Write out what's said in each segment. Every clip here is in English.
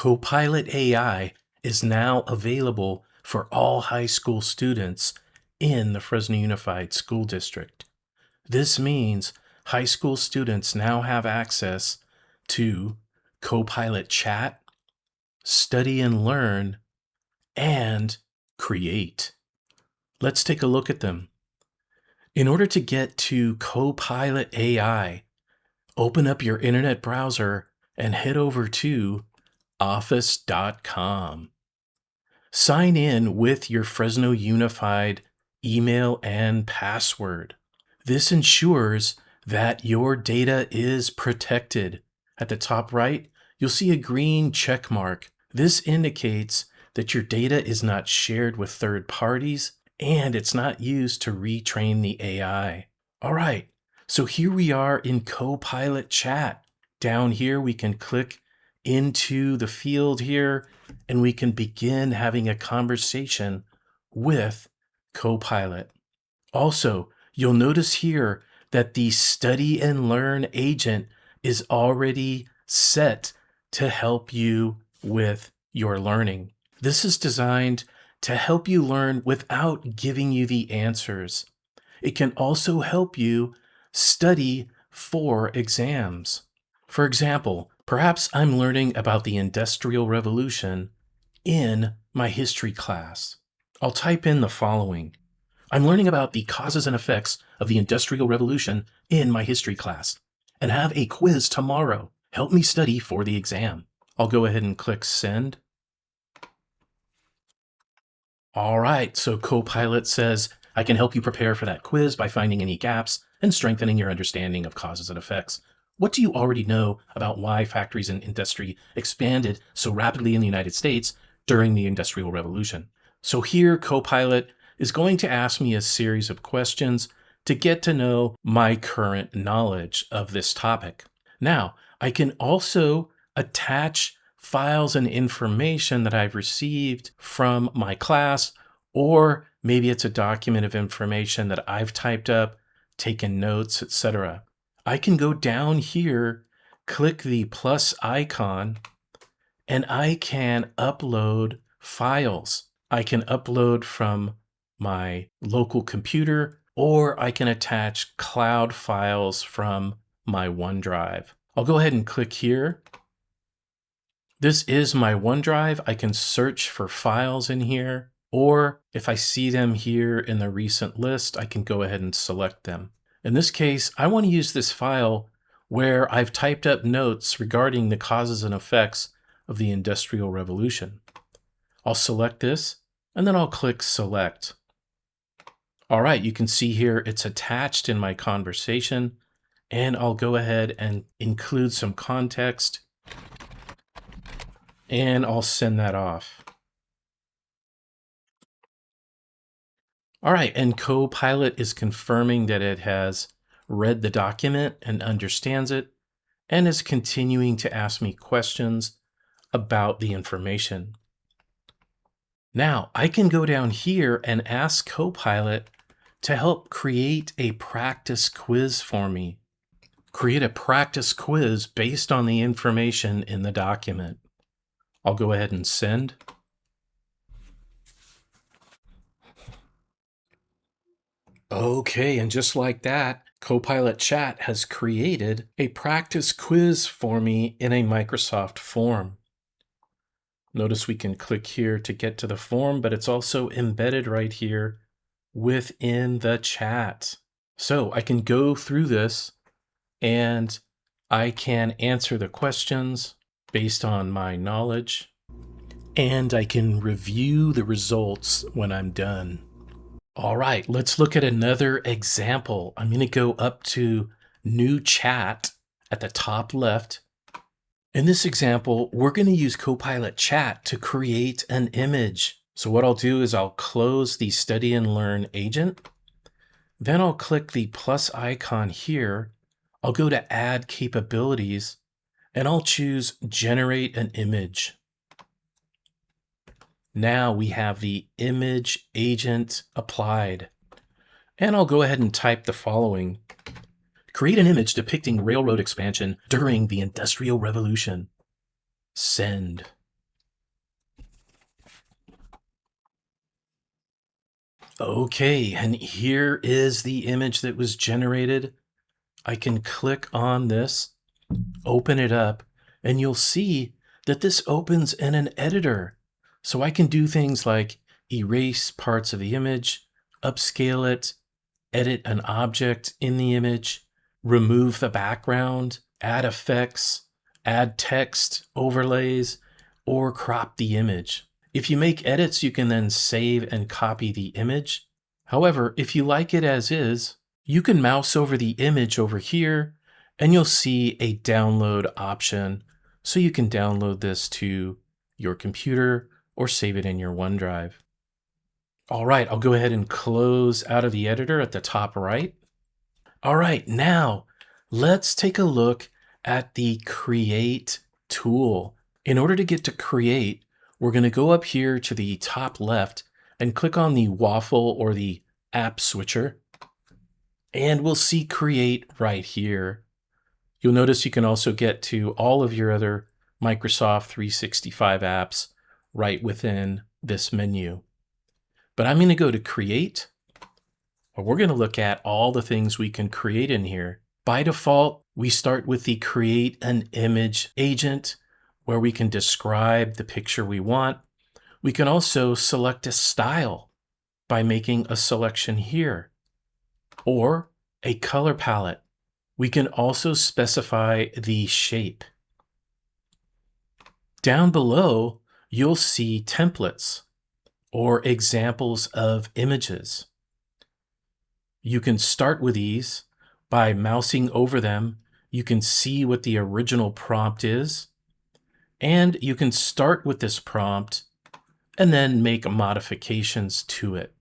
Copilot AI is now available for all high school students in the Fresno Unified School District. This means high school students now have access to Copilot Chat, Study and Learn, and Create. Let's take a look at them. In order to get to Copilot AI, open up your internet browser and head over to office.com. Sign in with your Fresno Unified email and password. This ensures that your data is protected. At the top right, you'll see a green check mark. This indicates that your data is not shared with third parties and it's not used to retrain the AI. All right, so here we are in Copilot Chat. Down here, we can click into the field here and we can begin having a conversation with Copilot. Also, you'll notice here that the Study and Learn agent is already set to help you with your learning. This is designed to help you learn without giving you the answers. It can also help you study for exams. For example, perhaps I'm learning about the Industrial Revolution in my history class. I'll type in the following. I'm learning about the causes and effects of the Industrial Revolution in my history class and have a quiz tomorrow. Help me study for the exam. I'll go ahead and click send. All right, so Copilot says, I can help you prepare for that quiz by finding any gaps and strengthening your understanding of causes and effects. What do you already know about why factories and industry expanded so rapidly in the United States during the Industrial Revolution? So here, Copilot is going to ask me a series of questions to get to know my current knowledge of this topic. Now, I can also attach files and information that I've received from my class, or maybe it's a document of information that I've typed up, taken notes, etc. I can go down here, click the plus icon, and I can upload files. I can upload from my local computer, or I can attach cloud files from my OneDrive. I'll go ahead and click here. This is my OneDrive. I can search for files in here, or if I see them here in the recent list, I can go ahead and select them. In this case, I want to use this file where I've typed up notes regarding the causes and effects of the Industrial Revolution. I'll select this, and then I'll click select. All right, you can see here it's attached in my conversation, and I'll go ahead and include some context, and I'll send that off. All right, and Copilot is confirming that it has read the document and understands it, and is continuing to ask me questions about the information. Now, I can go down here and ask Copilot to help create a practice quiz for me. Create a practice quiz based on the information in the document. I'll go ahead and send. Okay, and just like that, Copilot Chat has created a practice quiz for me in a Microsoft form. Notice we can click here to get to the form, but it's also embedded right here within the chat. So I can go through this and I can answer the questions based on my knowledge, and I can review the results when I'm done. All right, let's look at another example. I'm going to go up to New Chat at the top left. In this example, we're going to use Copilot Chat to create an image. So what I'll do is I'll close the Study and Learn agent. Then I'll click the plus icon here. I'll go to Add Capabilities, and I'll choose Generate an Image. Now we have the image agent applied. And I'll go ahead and type the following. Create an image depicting railroad expansion during the Industrial Revolution. Send. Okay, and here is the image that was generated. I can click on this, open it up, and you'll see that this opens in an editor. So I can do things like erase parts of the image, upscale it, edit an object in the image, remove the background, add effects, add text overlays, or crop the image. If you make edits, you can then save and copy the image. However, if you like it as is, you can mouse over the image over here and you'll see a download option. So you can download this to your computer or save it in your OneDrive. All right, I'll go ahead and close out of the editor at the top right. All right, now let's take a look at the Create tool. In order to get to Create, we're going to go up here to the top left and click on the waffle or the app switcher, and we'll see Create right here. You'll notice you can also get to all of your other Microsoft 365 apps right within this menu. But I'm going to go to Create. We're going to look at all the things we can create in here. By default, we start with the Create an Image agent, where we can describe the picture we want. We can also select a style by making a selection here, or a color palette. We can also specify the shape. Down below, you'll see templates or examples of images. You can start with these by mousing over them. You can see what the original prompt is, and you can start with this prompt and then make modifications to it.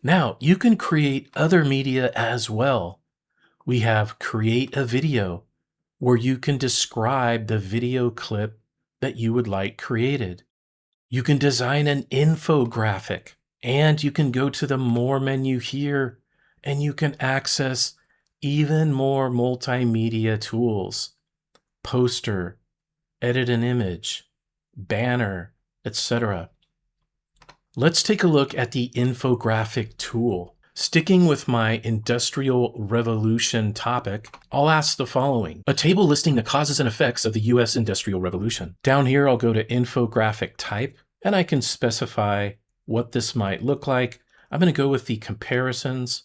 Now, you can create other media as well. We have Create a Video, where you can describe the video clip that you would like created. You can design an infographic, and you can go to the More menu here, and you can access even more multimedia tools: poster, edit an image, banner, etc. Let's take a look at the infographic tool. Sticking with my Industrial Revolution topic, I'll ask the following: a table listing the causes and effects of the US Industrial Revolution. Down here, I'll go to infographic type, and I can specify what this might look like. I'm going to go with the comparisons.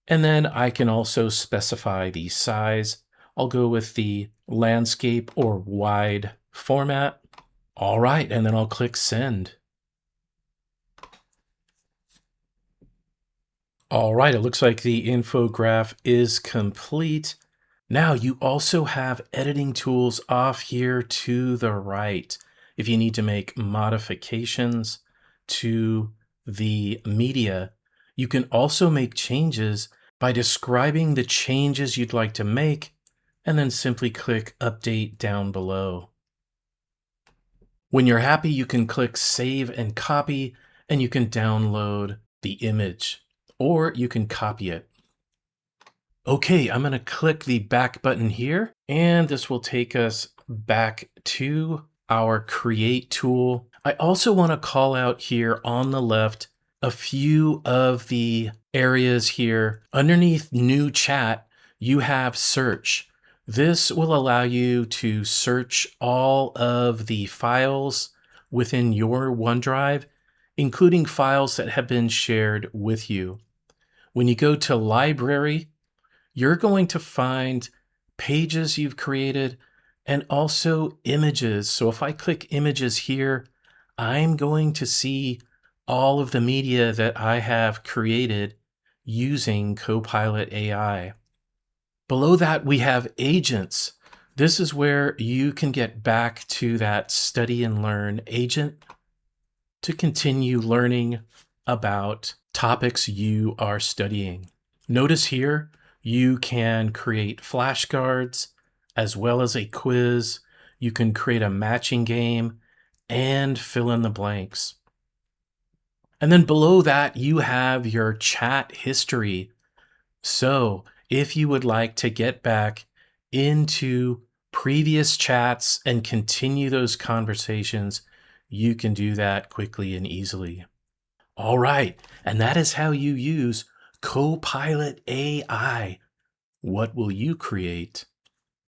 And then I can also specify the size. I'll go with the landscape or wide format. All right, and then I'll click send. All right, it looks like the infograph is complete. Now you also have editing tools off here to the right. If you need to make modifications to the media, you can also make changes by describing the changes you'd like to make, and then simply click Update down below. When you're happy, you can click Save and Copy, and you can download the image, or you can copy it. Okay, I'm going to click the back button here, and this will take us back to our Create tool. I also want to call out here on the left a few of the areas here. Underneath New Chat, you have Search. This will allow you to search all of the files within your OneDrive, including files that have been shared with you. When you go to Library, you're going to find pages you've created and also images. So if I click Images here, I'm going to see all of the media that I have created using Copilot AI. Below that, we have Agents. This is where you can get back to that Study and Learn agent to continue learning about topics you are studying. Notice here, you can create flashcards as well as a quiz. You can create a matching game and fill in the blanks. And then below that, you have your chat history. So if you would like to get back into previous chats and continue those conversations, you can do that quickly and easily. All right. And that is how you use Copilot AI. What will you create